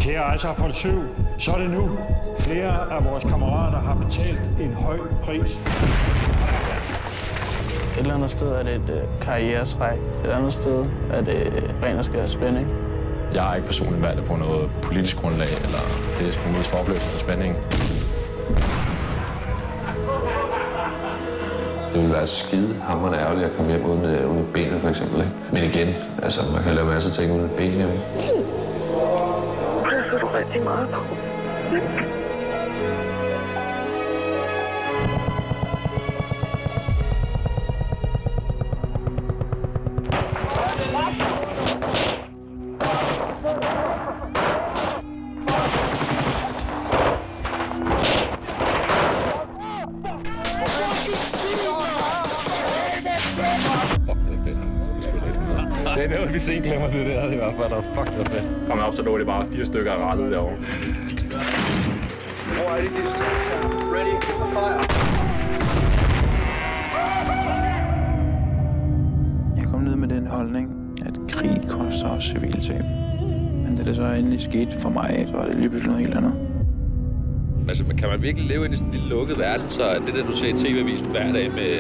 Kære Ejser for 7, så er det nu. Flere af vores kammerater har betalt en høj pris. Et eller andet sted er det et karrieretræk. Et andet sted er det ren og skær spænding. Jeg har ikke personligt valgt på noget politisk grundlag, eller det er sgu mest for opløsning og spænding. Det ville være skide hamrende ærgerligt at komme hjem uden benet, for eksempel. Ikke? Men igen, altså, man kan lave masser af ting uden ben, ikke? Presser du rigtig meget på? Det er noget, vi sent glemmer det der i hvert fald. Fuck, det var fedt. Kommer op, så lå det bare 4 stykker af rettet derovre. Jeg kom ned med den holdning, at krig koster også civile tab. Men da det så endelig skete for mig, så var det lige pludselig noget helt andet. Altså, kan man virkelig leve i sådan en lille lukket verden, så det der, du ser i TV-avisen hver dag med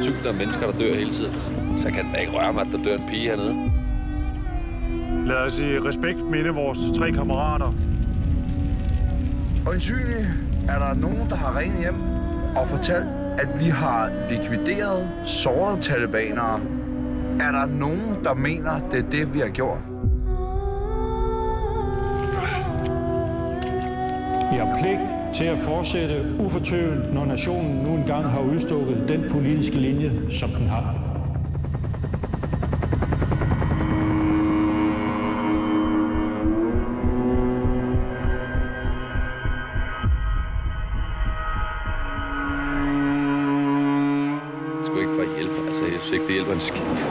tusinder af mennesker, der dør hele tiden, så kan det da ikke røre mig, at der dør en pige hernede. Lad os i respekt minde vores 3 kammerater. Øjensynligt er der nogen, der har ringet hjem og fortalt, at vi har likvideret sårede talibanere. Er der nogen, der mener, det er det, vi har gjort? Vi har pligt til at fortsætte ufortøvent, når nationen nu engang har udstukket den politiske linje, som den har. Det skulle ikke for at hjælpe. Altså, jeg synes ikke, det hjælper en skidt.